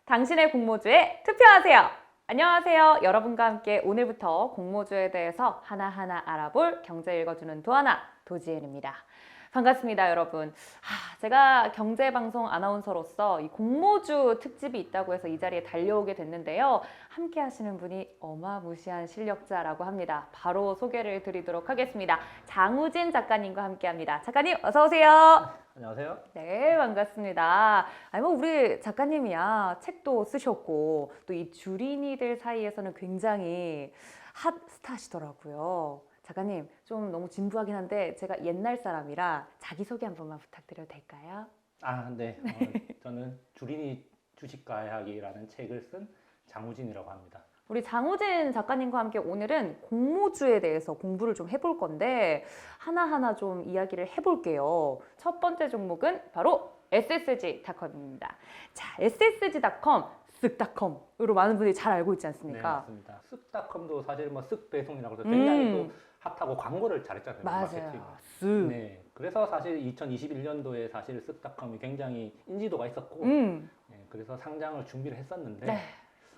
당신의 공모주에 투표하세요. 안녕하세요. 여러분과 함께 오늘부터 공모주에 대해서 하나하나 알아볼 경제 읽어주는 도하나 도지엘입니다. 반갑습니다, 여러분. 제가 경제방송 아나운서로서 이 공모주 특집이 있다고 해서 이 자리에 달려오게 됐는데요. 함께 하시는 분이 어마무시한 실력자라고 합니다. 바로 소개를 드리도록 하겠습니다. 장우진 작가님과 함께 합니다. 작가님, 어서 오세요. 안녕하세요. 네, 반갑습니다. 우리 작가님이야 책도 쓰셨고 또 이 주린이들 사이에서는 굉장히 핫 스타시더라고요. 작가님, 좀 너무 진부하긴 한데 제가 옛날 사람이라 자기소개 한 번만 부탁드려도 될까요? 네. 저는 주린이 주식과학이라는 책을 쓴 장우진이라고 합니다. 우리 장우진 작가님과 함께 오늘은 공모주에 대해서 공부를 좀 해볼 건데 하나하나 좀 이야기를 해볼게요. 첫 번째 종목은 바로 SSG닷컴입니다. 자, SSG닷컴, 쓱닷컴으로 많은 분들이 잘 알고 있지 네, 않습니까? 맞습니다. 쓱닷컴도 사실 쓱 배송이라고 해서 굉장히 또 핫하고 광고를 잘했잖아요. 마케팅을. 맞아요. 쓱. 네. 그래서 사실 2021년도에 사실 쓱닷컴이 굉장히 인지도가 있었고 네. 그래서 상장을 준비를 했었는데 네.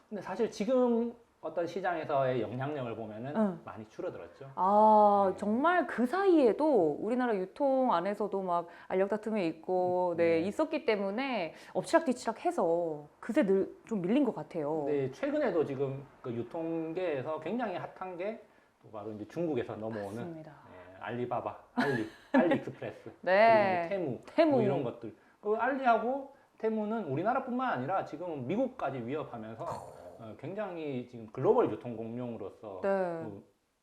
근데 사실 지금 어떤 시장에서의 영향력을 보면은 많이 줄어들었죠. 네. 정말 그 사이에도 우리나라 유통 안에서도 막 알력다툼이 있고 네. 있었기 때문에 엎치락뒤치락 해서 그새 늘 좀 밀린 것 같아요. 네, 최근에도 지금 그 유통계에서 굉장히 핫한 게 또 바로 이제 중국에서 넘어오는 맞습니다. 알리바바, 알리익스프레스, 네. 그리고 이제 테무. 뭐 이런 것들. 그 알리하고 테무는 우리나라뿐만 아니라 지금 미국까지 위협하면서 굉장히 지금 글로벌 유통 공룡으로서 네.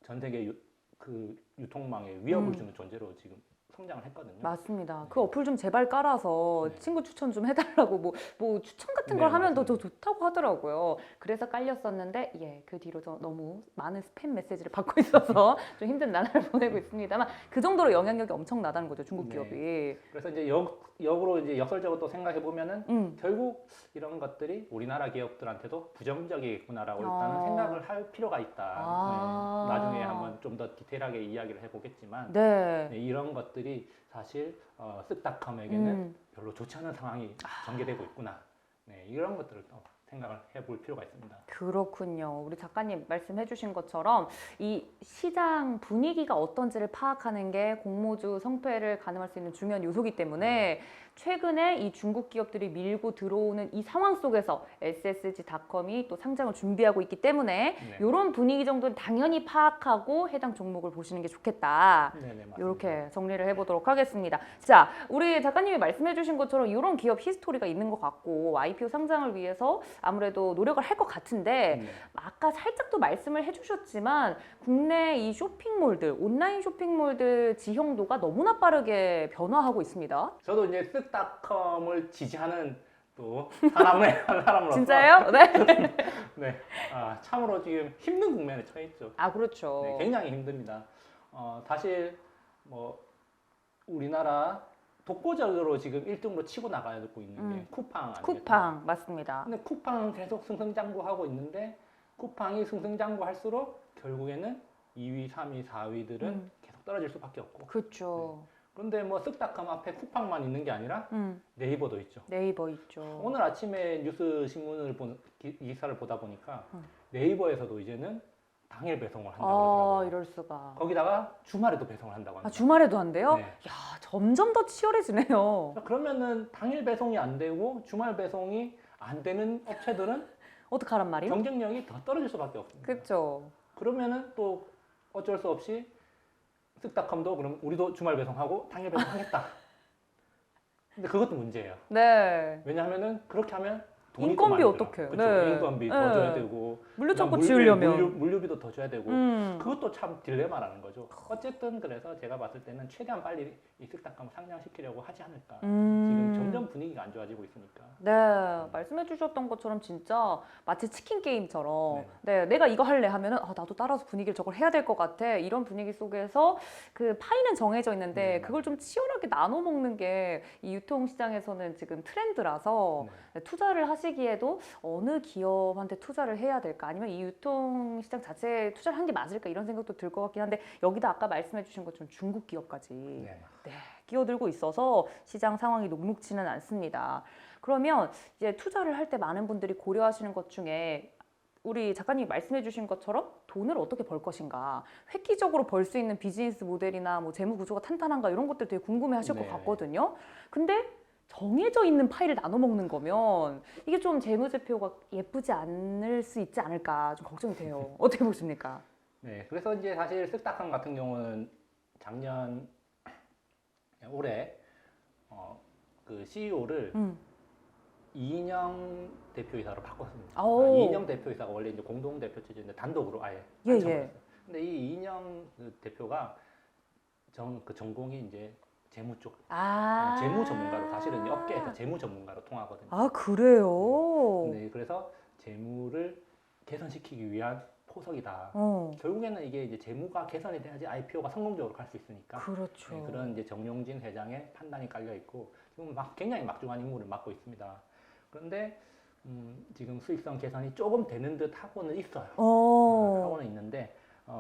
전 세계 그 유통망에 위협을 주는 존재로 지금 성장을 했거든요. 맞습니다. 네. 그 어플 좀 제발 깔아서 네. 친구 추천 좀 해달라고 뭐 추천 같은 네, 걸 하면 더 맞습니다. 좋다고 하더라고요. 그래서 깔렸었는데 그 뒤로 너무 많은 스팸 메시지를 받고 있어서 좀 힘든 나날을 보내고 있습니다만 그 정도로 영향력이 엄청나다는 거죠, 중국 네. 기업이. 그래서 이제 역으로 이제 역설적으로 또 생각해 보면은 결국 이런 것들이 우리나라 기업들한테도 부정적이구나라고 일단은 생각을 할 필요가 있다. 네, 나중에 한번 좀 더 디테일하게 이야기를 해보겠지만 네. 이런 것들이 사실 쓱닷컴에게는 별로 좋지 않은 상황이 전개되고 있구나. 네, 이런 것들을 또 생각을 해볼 필요가 있습니다. 그렇군요. 우리 작가님 말씀해주신 것처럼 이 시장 분위기가 어떤지를 파악하는 게 공모주 성패를 가늠할 수 있는 중요한 요소이기 때문에 최근에 이 중국 기업들이 밀고 들어오는 이 상황 속에서 SSG닷컴이 또 상장을 준비하고 있기 때문에 네. 이런 분위기 정도는 당연히 파악하고 해당 종목을 보시는 게 좋겠다. 네네, 맞습니다. 이렇게 정리를 해보도록 하겠습니다. 자, 우리 작가님이 말씀해주신 것처럼 이런 기업 히스토리가 있는 것 같고 IPO 상장을 위해서 아무래도 노력을 할 것 같은데 아까 살짝 또 말씀을 해주셨지만 국내 이 쇼핑몰들, 온라인 쇼핑몰들 지형도가 너무나 빠르게 변화하고 있습니다. 저도 이제 쓱닷컴을 지지하는 또 사람으로서 진짜요? 네. 네, 참으로 지금 힘든 국면에 처해 있죠. 그렇죠. 네, 굉장히 힘듭니다. 사실 뭐 우리나라 독보적으로 지금 1등으로 치고 나가고 있는 게 쿠팡 아니겠어요? 쿠팡 맞습니다. 근데 쿠팡은 계속 승승장구하고 있는데 쿠팡이 승승장구할수록 결국에는 2위, 3위, 4위들은 계속 떨어질 수밖에 없고. 그렇죠. 그런데 뭐 쓱닷컴 앞에 쿠팡만 있는 게 아니라 네이버도 있죠. 네이버 있죠. 오늘 아침에 뉴스 신문을 기사를 보다 보니까 네이버에서도 이제는 당일 배송을 한다고 그러더라고요. 이럴 수가. 거기다가 주말에도 배송을 한다고 합니다. 주말에도 한대요? 네. 야, 점점 더 치열해지네요. 그러면은 당일 배송이 안 되고 주말 배송이 안 되는 업체들은 어떡하란 말이요? 경쟁력이 더 떨어질 수밖에 없습니다. 그렇죠. 그러면은 또 어쩔 수 없이 쓱닷컴도 그럼 우리도 주말 배송하고 당일 배송하겠다. 근데 그것도 문제예요. 네. 왜냐하면은 그렇게 하면 돈이 인건비 또 많이 어떡해요? 들어요. 그렇죠. 네. 인건비 네. 더 줘야 되고 물류 창고 그다음 지으려면. 물류비도 더 줘야 되고 음. 그것도 참 딜레마라는 거죠. 어쨌든 그래서 제가 봤을 때는 최대한 빨리 이 쓱닷컴을 상장시키려고 하지 않을까. 지금 점점 분위기가 안 좋아지고 있으니까. 네, 말씀해 주셨던 것처럼 진짜 마치 치킨 게임처럼 네. 내가 이거 할래 하면은 나도 따라서 분위기를 저걸 해야 될 것 같아. 이런 분위기 속에서 그 파이는 정해져 있는데 네, 그걸 좀 치열하게 나눠 먹는 게 이 유통시장에서는 지금 트렌드라서 투자를 하시기에도 어느 기업한테 투자를 해야 될까 아니면 이 유통시장 자체에 투자를 한 게 맞을까 이런 생각도 들 것 같긴 한데 여기다 아까 말씀해 주신 것처럼 중국 기업까지 네. 네, 끼어들고 있어서 시장 상황이 녹록지는 않습니다. 그러면 이제 투자를 할 때 많은 분들이 고려하시는 것 중에 우리 작가님이 말씀해 주신 것처럼 돈을 어떻게 벌 것인가, 획기적으로 벌 수 있는 비즈니스 모델이나 뭐 재무 구조가 탄탄한가 이런 것들 되게 궁금해 하실 것 네. 같거든요. 근데 정해져 있는 파일을 나눠 먹는 거면 이게 좀 재무제표가 예쁘지 않을 수 있지 않을까 좀 걱정이 돼요. 어떻게 보십니까? 네, 그래서 이제 사실 쓱닥함 같은 경우는 작년 올해 그 CEO를 이인영 대표이사로 바꿨습니다. 오. 이인영 대표이사가 원래 이제 공동 대표 체제인데 단독으로 아예 예, 앉혀버렸어요. 근데 이 이인영 그 대표가 그 전공이 이제 재무 쪽, 재무 전문가로 사실은 이 업계에서 재무 전문가로 통하거든요. 아, 그래요? 네, 그래서 재무를 개선시키기 위한 포석이다. 어, 결국에는 이게 이제 재무가 개선이 돼야지 IPO가 성공적으로 갈 수 있으니까. 그렇죠. 네, 그런 이제 정용진 회장의 판단이 깔려 있고 지금 굉장히 막중한 임무를 맡고 있습니다. 그런데 지금 수익성 개선이 조금 되는 듯 하고는 있어요. 하고는 있는데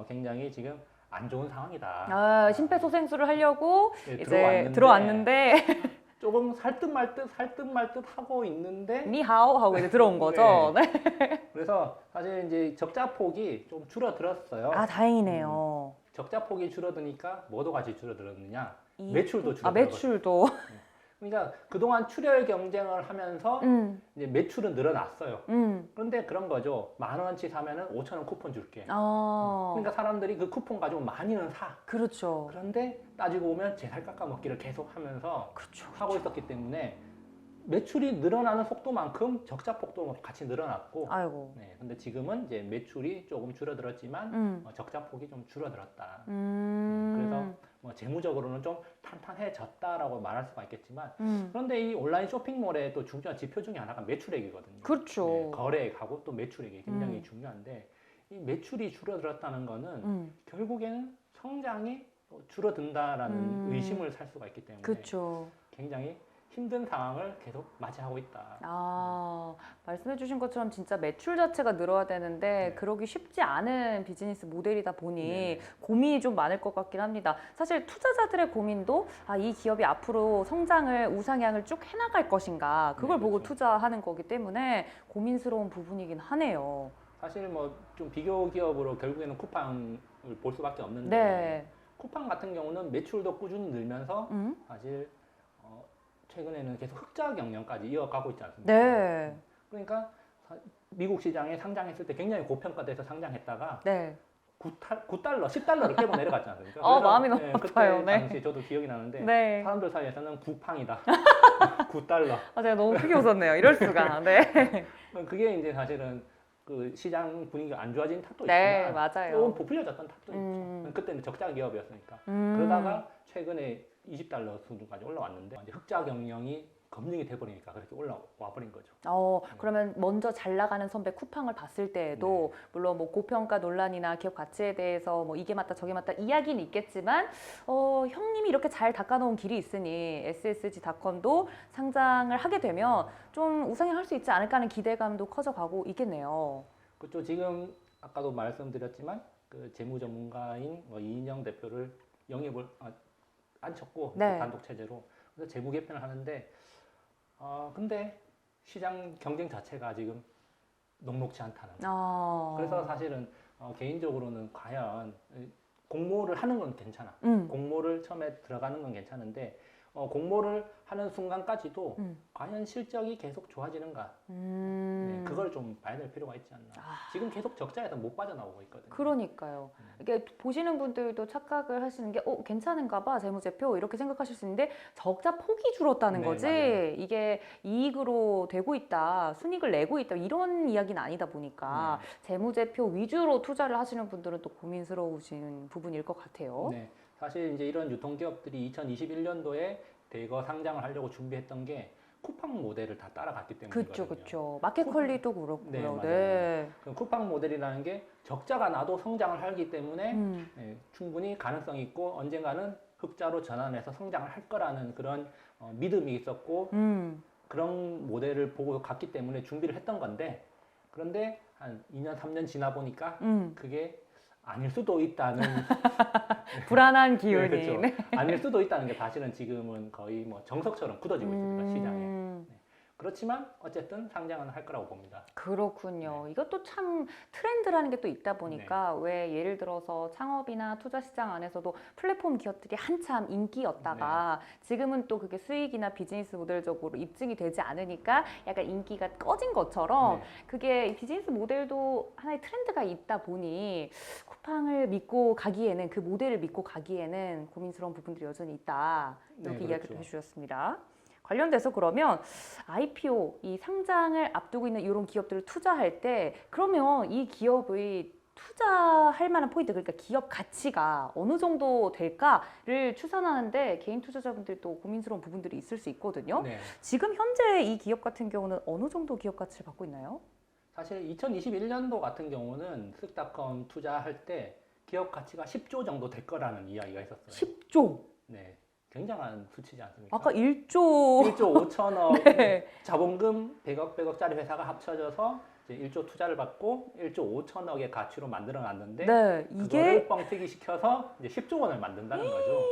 굉장히 지금 안 좋은 상황이다. 아, 심폐소생술을 하려고 네, 이제 들어왔는데 조금 살 듯 말 듯 하고 있는데 니하오 하고 이제 들어온 거죠. 네. 그래서 사실 이제 적자 폭이 좀 줄어들었어요. 아, 다행이네요. 적자 폭이 줄어드니까 뭐도 같이 줄어들었느냐? 이- 매출도 아, 줄어들었어요. 매출도. 그러니까 그동안 출혈 경쟁을 하면서 이제 매출은 늘어났어요. 그런데 그런 거죠. 10,000원치 사면은 5,000원 쿠폰 줄게. 그러니까 사람들이 그 쿠폰 가지고 많이는 사. 그렇죠. 그런데 따지고 보면 제 살 깎아 먹기를 계속 하면서 그렇죠. 하고 있었기 때문에 매출이 늘어나는 속도만큼 적자 폭도 같이 늘어났고. 아이고. 네, 근데 지금은 이제 매출이 조금 줄어들었지만 적자 폭이 좀 줄어들었다. 그래서 뭐 재무적으로는 좀 탄탄해졌다라고 말할 수가 있겠지만 그런데 이 온라인 쇼핑몰의 또 중요한 지표 중에 하나가 매출액이거든요. 그렇죠. 네, 거래액하고 또 매출액이 굉장히 중요한데 이 매출이 줄어들었다는 거는 결국에는 성장이 줄어든다라는 의심을 살 수가 있기 때문에 그렇죠. 굉장히 힘든 상황을 계속 맞이하고 있다. 아, 말씀해 주신 것처럼 진짜 매출 자체가 늘어야 되는데 네. 그러기 쉽지 않은 비즈니스 모델이다 보니 네. 고민이 좀 많을 것 같긴 합니다. 사실 투자자들의 고민도 이 기업이 앞으로 성장을 우상향을 쭉 해나갈 것인가 그걸 네, 보고 그렇죠. 투자하는 거기 때문에 고민스러운 부분이긴 하네요. 사실 뭐 좀 비교 기업으로 결국에는 쿠팡을 볼 수밖에 없는데 네. 쿠팡 같은 경우는 매출도 꾸준히 늘면서 사실 최근에는 계속 흑자 경영까지 이어가고 있지 않습니까? 네. 그러니까 미국 시장에 상장했을 때 굉장히 고평가돼서 상장했다가 네. 9달러, 10달러를 깨고 내려갔지 않습니까? 마음이 너무 아파요. 그때 네. 당시 저도 기억이 나는데 네. 사람들 사이에서는 구팡이다. 9달러. 제가 너무 크게 웃었네요. 이럴 수가. 네. 그게 이제 사실은 그 시장 분위기가 안 좋아진 탓도 네, 있지만 맞아요. 조금 부풀려졌던 탓도 있죠. 그때는 적자 기업이었으니까. 그러다가 최근에 20달러 수준까지 올라왔는데 이제 흑자 경영이 검증이 돼버리니까 그렇게 올라와 버린 거죠. 그러면 먼저 잘 나가는 선배 쿠팡을 봤을 때에도 물론 뭐 고평가 논란이나 기업 가치에 대해서 뭐 이게 맞다 저게 맞다 이야기는 있겠지만 형님이 이렇게 잘 닦아놓은 길이 있으니 SSG닷컴도 상장을 하게 되면 좀 우상향할 수 있지 않을까 하는 기대감도 커져가고 있겠네요. 그렇죠. 지금 아까도 말씀드렸지만 그 재무 전문가인 이인영 대표를 영입을 앉혔고 네. 단독 체제로 그래서 재무 개편을 하는데 근데 시장 경쟁 자체가 지금 녹록지 않다는 거예요. 그래서 사실은 개인적으로는 과연 공모를 하는 건 괜찮아. 공모를 처음에 들어가는 건 괜찮은데 공모를 하는 순간까지도 과연 실적이 계속 좋아지는가? 네, 그걸 좀 봐야 될 필요가 있지 않나. 지금 계속 적자에서 못 빠져나오고 있거든요. 그러니까요. 이게 보시는 분들도 착각을 하시는 게 괜찮은가 봐 재무제표 이렇게 생각하실 수 있는데 적자 폭이 줄었다는 네, 거지 맞아요. 이게 이익으로 되고 있다 순이익을 내고 있다 이런 이야기는 아니다 보니까 재무제표 위주로 투자를 하시는 분들은 또 고민스러우신 부분일 것 같아요. 네, 사실 이제 이런 유통기업들이 2021년도에 대거 상장을 하려고 준비했던 게 쿠팡 모델을 다 따라갔기 때문이거든요. 그렇죠. 마켓컬리도 그렇고요. 네, 맞아요. 네. 그 쿠팡 모델이라는 게 적자가 나도 성장을 하기 때문에 충분히 가능성이 있고 언젠가는 흑자로 전환해서 성장을 할 거라는 그런 믿음이 있었고 그런 모델을 보고 갔기 때문에 준비를 했던 건데 그런데 한 2년, 3년 지나 보니까 그게 아닐 수도 있다는 불안한 기운이. 네, 그렇죠. 네. 아닐 수도 있다는 게 사실은 지금은 거의 뭐 정석처럼 굳어지고 있습니다, 시장에. 네. 그렇지만 어쨌든 상장은 할 거라고 봅니다. 그렇군요. 네. 이것도 참 트렌드라는 게 또 있다 보니까 왜 예를 들어서 창업이나 투자 시장 안에서도 플랫폼 기업들이 한참 인기였다가 지금은 또 그게 수익이나 비즈니스 모델적으로 입증이 되지 않으니까 약간 인기가 꺼진 것처럼 네. 그게 비즈니스 모델도 하나의 트렌드가 있다 보니 쿠팡을 믿고 가기에는 그 모델을 믿고 가기에는 고민스러운 부분들이 여전히 있다. 이렇게 네, 이야기를 그렇죠. 해주셨습니다. 관련돼서 그러면 IPO, 이 상장을 앞두고 있는 이런 기업들을 투자할 때 그러면 이 기업의 투자할 만한 포인트, 그러니까 기업 가치가 어느 정도 될까를 추산하는데 개인 투자자분들이 또 고민스러운 부분들이 있을 수 있거든요. 네. 지금 현재 이 기업 같은 경우는 어느 정도 기업 가치를 갖고 있나요? 사실 2021년도 같은 경우는 쓱닷컴 투자할 때 기업 가치가 10조 정도 될 거라는 이야기가 있었어요. 10조. 네. 굉장한 수치지 않습니까? 아까 1조. 1조 5천억 네. 자본금 100억짜리 회사가 합쳐져서 이제 1조 투자를 받고 1조 5천억의 가치로 만들어 놨는데 네, 이게 그거를 뻥튀기 시켜서 이제 10조 원을 만든다는 거죠.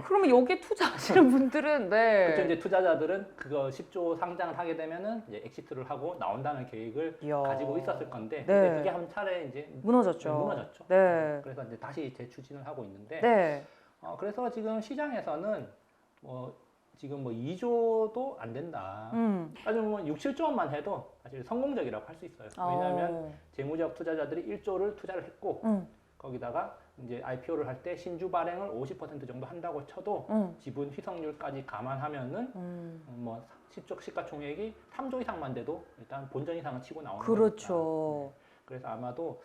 그러면 여기에 투자하시는 분들은 그렇죠. 네. 이제 투자자들은 그거 10조 상장을 하게 되면은 이제 엑시트를 하고 나온다는 계획을 이야. 가지고 있었을 건데 네. 근데 그게 한 차례 이제 무너졌죠. 무너졌죠. 네. 그래서 이제 다시 재추진을 하고 있는데 네. 그래서 지금 시장에서는 뭐 지금 뭐 2조도 안 된다. 아주 뭐 6, 7조 원만 해도 사실 성공적이라고 할 수 있어요. 왜냐하면 재무적 투자자들이 1조를 투자를 했고 거기다가 이제 IPO를 할 때 신주 발행을 50% 정도 한다고 쳐도 지분 희석률까지 감안하면은 뭐 시가총액이 3조 이상만 돼도 일단 본전 이상은 치고 나오는 그렇죠. 거니까. 네. 그래서 아마도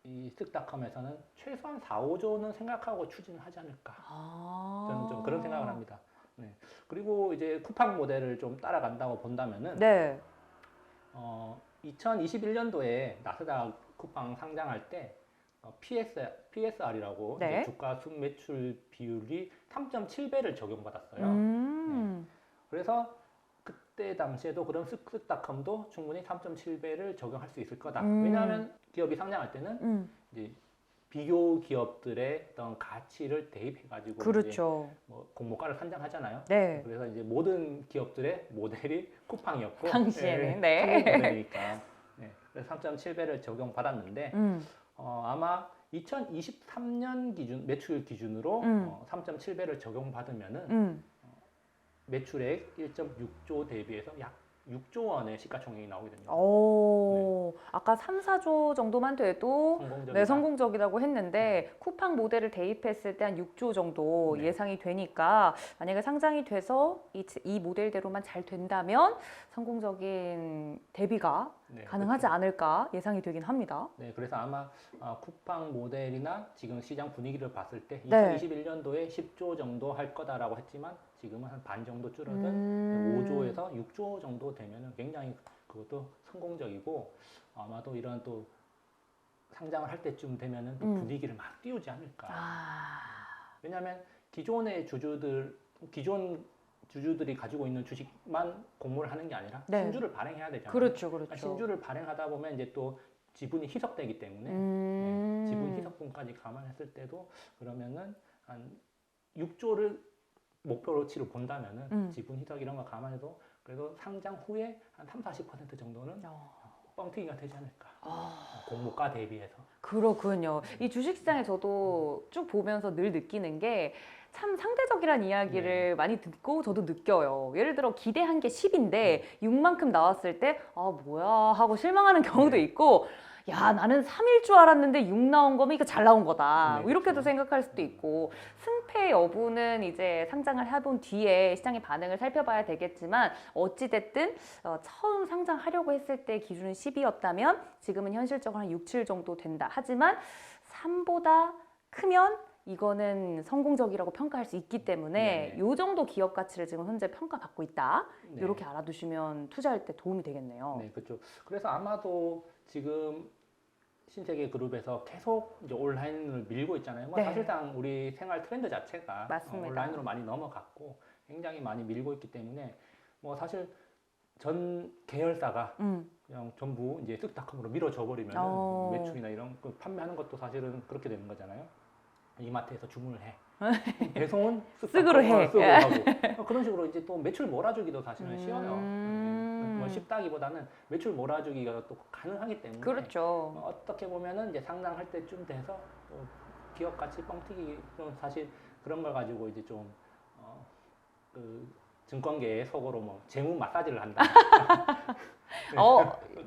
이 쓱닷컴에서는 최소한 4, 5조는 생각하고 추진을 하지 않을까. 저는 좀 그런 생각을 합니다. 네. 그리고 이제 쿠팡 모델을 좀 따라간다고 본다면은 네. 2021년도에 나스닥 쿠팡 상장할 때 PSR이라고 네. 주가 순매출 비율이 3.7배를 적용받았어요. 네. 그래서 그때 당시에도 그런 쓱닷컴도 충분히 3.7배를 적용할 수 있을 거다. 왜냐하면 기업이 상장할 때는 이제 비교 기업들의 어떤 가치를 대입해가지고 그렇죠. 이제 뭐 공모가를 산정하잖아요. 네. 그래서 이제 모든 기업들의 모델이 쿠팡이었고 당시에는 성공 모델이니까. 네. 그래서 3.7배를 적용받았는데 아마 2023년 기준 매출 기준으로 3.7배를 적용받으면은 매출액 1.6조 대비해서 약 6조 원의 시가총액이 나오거든요. 오, 아까 3, 4조 정도만 돼도 성공적이다. 네, 성공적이라고 했는데 쿠팡 모델을 대입했을 때 한 6조 정도 네. 예상이 되니까 만약에 상장이 돼서 이 모델대로만 잘 된다면 성공적인 대비가 네, 가능하지 그렇죠. 않을까 예상이 되긴 합니다. 네, 그래서 아마 쿠팡 모델이나 지금 시장 분위기를 봤을 때 네. 2021년도에 10조 정도 할 거다라고 했지만 지금은 한 반 정도 줄어든 5조에서 6조 정도 되면은 굉장히 그것도 성공적이고 아마도 이런 또 상장을 할 때쯤 되면은 또 분위기를 막 띄우지 않을까. 왜냐하면 기존 주주들이 가지고 있는 주식만 공모를 하는 게 아니라 네. 신주를 발행해야 되잖아요. 그렇죠, 그러니까 그렇죠. 신주를 발행하다 보면 이제 또 지분이 희석되기 때문에 네, 지분 희석분까지 감안했을 때도 그러면은 한 6조를 목표로 치를 본다면은 지분 희석 이런 거 감안해도 그래도 상장 후에 한 30-40% 정도는 뻥튀기가 되지 않을까. 공모가 대비해서. 그렇군요. 이 주식시장에 저도 쭉 보면서 늘 느끼는 게 참 상대적이란 이야기를 많이 듣고 저도 느껴요. 예를 들어 기대한 게 10인데 6만큼 나왔을 때 아 뭐야 하고 실망하는 경우도 있고 야 나는 3일 줄 알았는데 6 나온 거면 이거 잘 나온 거다. 네, 뭐 이렇게도 그렇죠. 생각할 수도 있고 승패 여부는 이제 상장을 해본 뒤에 시장의 반응을 살펴봐야 되겠지만 어찌됐든 처음 상장하려고 했을 때 기준은 10이었다면 지금은 현실적으로 한 6, 7 정도 된다. 하지만 3보다 크면 이거는 성공적이라고 평가할 수 있기 때문에 이 정도 기업 가치를 지금 현재 평가받고 있다. 네. 이렇게 알아두시면 투자할 때 도움이 되겠네요. 네, 그렇죠. 그래서 아마도 지금 신세계 그룹에서 계속 이제 온라인을 밀고 있잖아요. 뭐 네. 사실상 우리 생활 트렌드 자체가 맞습니다. 온라인으로 많이 넘어갔고 굉장히 많이 밀고 있기 때문에 뭐 사실 전 계열사가 그냥 전부 이제 쓱닷컴으로 밀어줘 버리면 매출이나 이런 거 판매하는 것도 사실은 그렇게 되는 거잖아요. 이마트에서 주문을 해. 배송은 쓱으로 해. 쓰고 하고 그런 식으로 이제 또 매출 몰아주기도 사실은 쉬워요. 뭐 쉽다기보다는 매출 몰아주기가 또 가능하기 때문에 그렇죠. 어떻게 보면은 이제 상장할 때쯤 돼서 기업 가치 뻥튀기 좀 사실 그런 걸 가지고 이제 좀 그 증권계의 속어로 뭐 재무 마사지를 한다.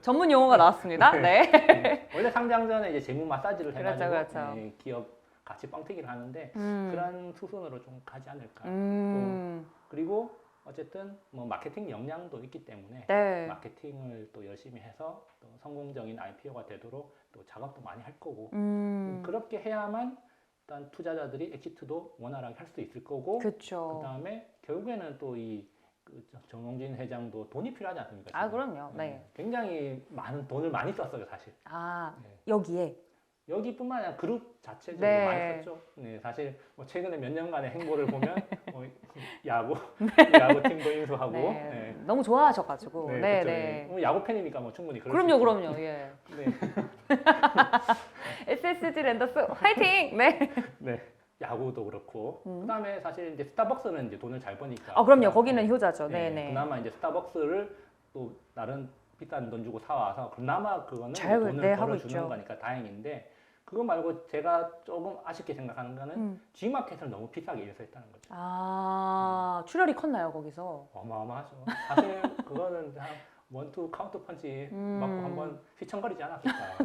전문 용어가 나왔습니다. 네. 원래 상장 전에 이제 재무 마사지를 해가지고 그렇죠. 기업 가치 뻥튀기를 하는데 그런 수순으로 좀 가지 않을까. 그리고 어쨌든 뭐 마케팅 역량도 있기 때문에 네. 마케팅을 또 열심히 해서 또 성공적인 IPO가 되도록 또 작업도 많이 할 거고 그렇게 해야만 일단 투자자들이 엑시트도 원활하게 할 수 있을 거고 그렇죠. 그다음에 결국에는 또 이 정용진 회장도 돈이 필요하지 않습니까? 아, 지금? 그럼요. 네. 굉장히 많은 돈을 많이 썼어요, 사실. 아, 네. 여기에. 여기뿐만 아니라 그룹 자체적으로 네. 많이 썼죠. 네, 사실 뭐 최근에 몇 년간의 행보를 보면 야구 팀도 인수하고 네. 네. 너무 좋아하셔가지고. 네, 네, 그쵸. 네. 야구 팬이니까 뭐 충분히 그럴 그럼요, 수 있죠. 그럼요. 예. 네. SSG 랜더스 화이팅! 네. 네. 야구도 그렇고 그다음에 사실 이제 스타벅스는 이제 돈을 잘 버니까. 아, 그럼요. 거기는 효자죠. 네, 네. 그나마 이제 스타벅스를 또 나름 비싼 돈 주고 사와서 그나마 그거는 잘, 돈을 네, 하고 벌어주는 있죠. 거니까 다행인데 그거 말고 제가 조금 아쉽게 생각하는 거는 G마켓을 너무 비싸게 인수했다는 거죠. 아, 출혈이 컸나요, 거기서? 어마어마하죠. 사실 그거는 한 원투 카운트 펀치 맞고 한번 휘청거리지 않았을까.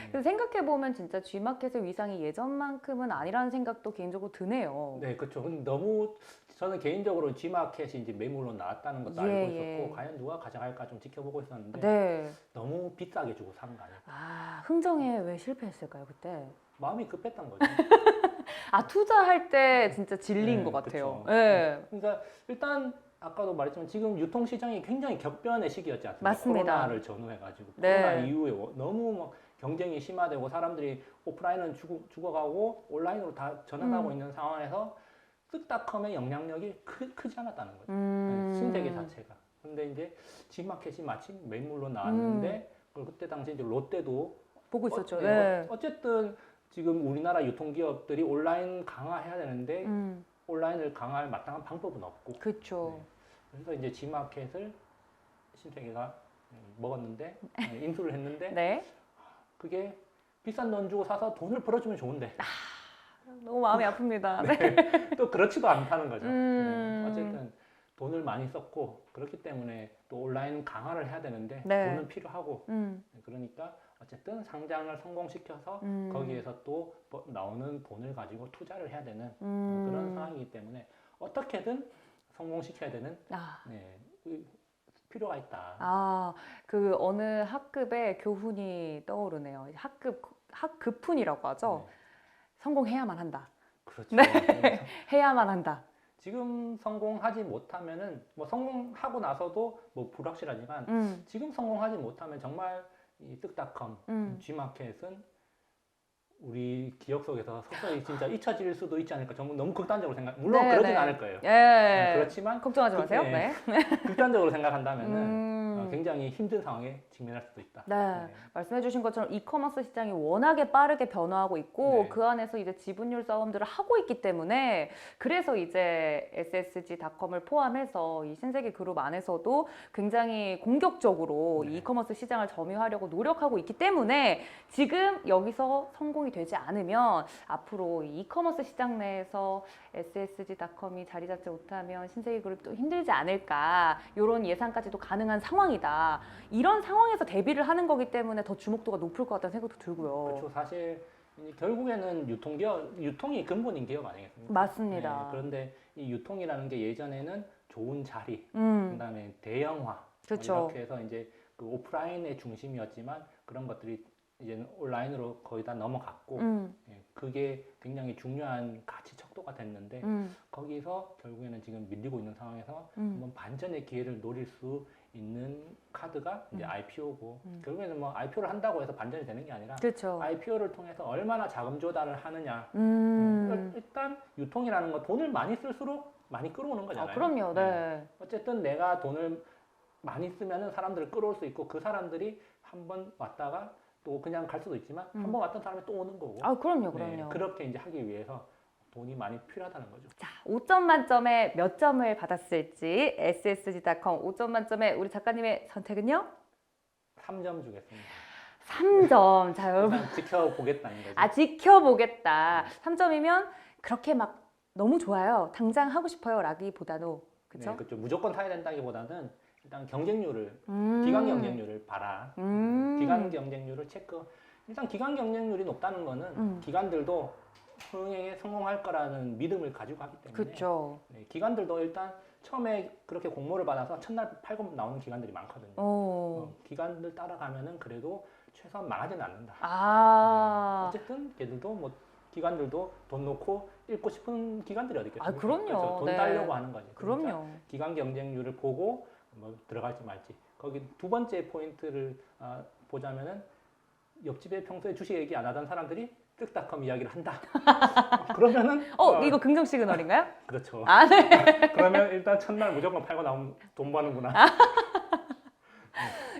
그래서 생각해보면 진짜 G마켓의 위상이 예전만큼은 아니라는 생각도 개인적으로 드네요. 네, 그렇죠. 근데 너무 저는 개인적으로 G마켓이 이제 매물로 나왔다는 것도 예, 알고 있었고 예. 과연 누가 가져갈까 좀 지켜보고 있었는데 네. 너무 비싸게 주고 산 거 아니에요? 아, 흥정에 왜 실패했을까요, 그때? 마음이 급했던 거죠. 아, 투자할 때 진짜 질린 네, 것 같아요. 그쵸. 네. 그러니까 일단 아까도 말했지만 지금 유통시장이 굉장히 격변의 시기였지 않습니까? 맞습니다. 코로나를 전후해가지고 네. 코로나 이후에 너무 막 경쟁이 심화되고 사람들이 오프라인은 죽어가고 온라인으로 다 전환하고 있는 상황에서 쓱닷컴의 영향력이 크지 않았다는 거죠. 신세계 자체가. 근데 이제 G마켓이 마침 매물로 나왔는데 그때 당시 이제 롯데도 보고 있었죠. 네. 네. 어쨌든 지금 우리나라 유통기업들이 온라인 강화해야 되는데 온라인을 강화할 마땅한 방법은 없고. 그렇죠. 네. 그래서 이제 G마켓을 신세계가 먹었는데 인수를 했는데 네. 그게 비싼 돈 주고 사서 돈을 벌어주면 좋은데 너무 마음이 아픕니다. 네. 네. 또 그렇지도 않다는 거죠. 네. 어쨌든 돈을 많이 썼고 그렇기 때문에 또 온라인 강화를 해야 되는데 네. 돈은 필요하고 그러니까 어쨌든 상장을 성공시켜서 거기에서 또 나오는 돈을 가지고 투자를 해야 되는 그런 상황이기 때문에 어떻게든 성공시켜야 되는 네, 필요가 있다. 아, 그 어느 학급의 교훈이 떠오르네요. 학급훈이라고 하죠. 네. 성공해야만 한다. 그렇죠. 네. 해야만 한다. 지금 성공하지 못하면은 뭐 성공하고 나서도 뭐 불확실하지만 지금 성공하지 못하면 정말 이 쓱닷컴, G마켓은 우리 기억 속에서 서서히 진짜 잊혀질 수도 있지 않을까. 정말 너무 극단적으로 생각. 물론 네, 그러진 네. 않을 거예요. 예. 그렇지만 걱정하지 마세요. 네. 네. 극단적으로 생각한다면은 굉장히 힘든 상황에 직면할 수도 있다. 네. 말씀해주신 것처럼 이커머스 시장이 워낙에 빠르게 변화하고 있고 네. 그 안에서 이제 지분율 싸움들을 하고 있기 때문에 그래서 이제 SSG닷컴을 포함해서 이 신세계 그룹 안에서도 굉장히 공격적으로 네. 이 이커머스 시장을 점유하려고 노력하고 있기 때문에 지금 여기서 성공이 되지 않으면 앞으로 이 이커머스 시장 내에서 SSG닷컴이 자리 잡지 못하면 신세계 그룹도 힘들지 않을까 이런 예상까지도 가능한 상황이다. 이런 상황에서 대비를 하는 거기 때문에 더 주목도가 높을 것 같다는 생각도 들고요. 그렇죠. 사실 이제 결국에는 유통이 근본인 기업 아니겠습니까? 맞습니다. 네, 그런데 이 유통이라는 게 예전에는 좋은 자리, 그다음에 대형화, 그렇죠. 뭐 이렇게 해서 이제 그 오프라인의 중심이었지만 그런 것들이 이제는 온라인으로 거의 다 넘어갔고 예, 그게 굉장히 중요한 가치 척도가 됐는데 거기서 결국에는 지금 밀리고 있는 상황에서 한번 반전의 기회를 노릴 수 있는 카드가 이제 IPO고 결국에는 뭐 IPO를 한다고 해서 반전이 되는 게 아니라 그렇죠. IPO를 통해서 얼마나 자금 조달을 하느냐 일단 유통이라는 거 돈을 많이 쓸수록 많이 끌어오는 거잖아요. 그럼요. 네. 어쨌든 내가 돈을 많이 쓰면은 사람들을 끌어올 수 있고 그 사람들이 한번 왔다가 또 그냥 갈 수도 있지만 한번 왔던 사람이 또 오는 거고. 아, 그럼요, 네, 그럼요. 그렇게 이제 하기 위해서 돈이 많이 필요하다는 거죠. 자, 5점 만점에 몇 점을 받았을지 ssg.com 5점 만점에 우리 작가님의 선택은요? 3점 주겠습니다. 3점. 자, 여러분. 일단 지켜보겠다는 거죠. 아, 지켜보겠다. 3점이면 그렇게 막 너무 좋아요. 당장 하고 싶어요. 라기보다도. 그쵸? 네, 그렇죠. 무조건 사야 된다기보다는 일단 경쟁률을 기간 경쟁률을 봐라. 기간 경쟁률을 체크. 일단 기간 경쟁률이 높다는 거는 기관들도 흥행에 성공할 거라는 믿음을 가지고 하기 때문에. 그렇죠. 네, 기관들도 일단 처음에 그렇게 공모를 받아서 첫날 팔고 나오는 기관들이 많거든요. 기관들 따라가면은 그래도 최소한 망하지는 않는다. 아. 어쨌든 걔들도 뭐 기관들도 돈 놓고 읽고 싶은 기관들이 어디 있겠습니까? 아, 그럼요. 그렇죠. 돈 네. 따려고 하는 거지. 그럼요. 그러니까 기관 경쟁률을 보고 뭐 들어갈지 말지. 거기 두 번째 포인트를 보자면은 옆집에 평소에 주식 얘기 안 하던 사람들이 쓱닷컴 이야기를 한다. 그러면은 이거 긍정 시그널인가요? 그렇죠. 아, 네. 그러면 일단 첫날 무조건 팔고 나오면 돈 버는구나.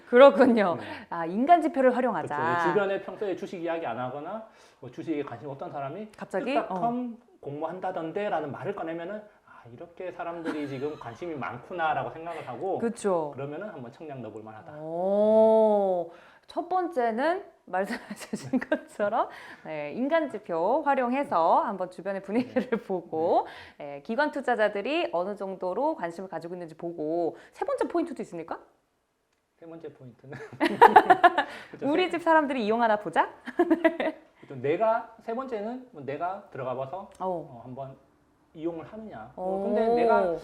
그렇군요. 네. 아, 인간 지표를 활용하자. 그렇죠. 주변에 평소에 주식 이야기 안 하거나 뭐 주식에 관심 없던 사람이 갑자기 쓱닷컴 공모한다던데라는 말을 꺼내면은 이렇게 사람들이 지금 관심이 많구나라고 생각을 하고 그렇죠. 그러면은 한번 청량 넣어볼 만하다. 첫 번째는 말씀해 주신 것처럼 인간 지표 활용해서 한번 주변의 분위기를 보고 기관 투자자들이 어느 정도로 관심을 가지고 있는지 보고 세 번째 포인트도 있습니까? 세 번째 포인트는 우리 집 사람들이 이용하나 보자? 세 번째는 내가 들어가 봐서 한번 이용을 하느냐. 오. 근데 내가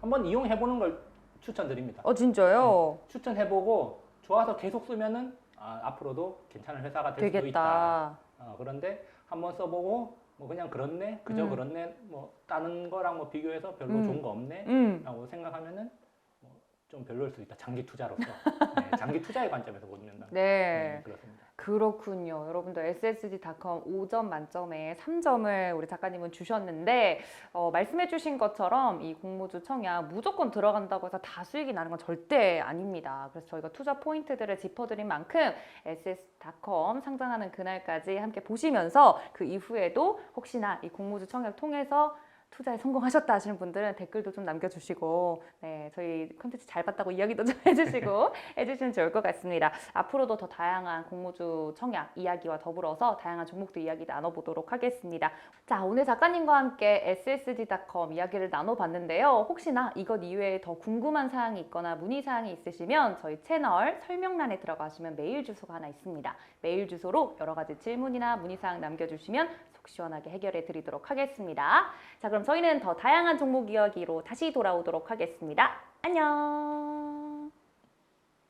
한번 이용해 보는 걸 추천드립니다. 진짜요? 추천해보고 좋아서 계속 쓰면은 앞으로도 괜찮은 회사가 될 수도 있다. 그런데 한번 써보고 뭐 그냥 그렇네, 그저 그렇네, 뭐 다른 거랑 뭐 비교해서 별로 좋은 거 없네라고 생각하면은 좀 별로일 수도 있다. 장기 투자로서. 네, 장기 투자의 관점에서 보면 네. 그렇습니다. 그렇군요. 여러분들 ssg.com 5점 만점에 3점을 우리 작가님은 주셨는데 말씀해 주신 것처럼 이 공모주 청약 무조건 들어간다고 해서 다 수익이 나는 건 절대 아닙니다. 그래서 저희가 투자 포인트들을 짚어드린 만큼 ss.com 상장하는 그날까지 함께 보시면서 그 이후에도 혹시나 이 공모주 청약 통해서 투자에 성공하셨다 하시는 분들은 댓글도 좀 남겨주시고 저희 콘텐츠 잘 봤다고 이야기도 좀 해주시고 해주시면 좋을 것 같습니다. 앞으로도 더 다양한 공모주 청약 이야기와 더불어서 다양한 종목들 이야기 나눠보도록 하겠습니다. 자, 오늘 작가님과 함께 ssg.com 이야기를 나눠봤는데요. 혹시나 이것 이외에 더 궁금한 사항이 있거나 문의사항이 있으시면 저희 채널 설명란에 들어가시면 메일 주소가 하나 있습니다. 메일 주소로 여러 가지 질문이나 문의사항 남겨주시면 속 시원하게 해결해 드리도록 하겠습니다. 자, 그럼 저희는 더 다양한 종목 이야기로 다시 돌아오도록 하겠습니다. 안녕!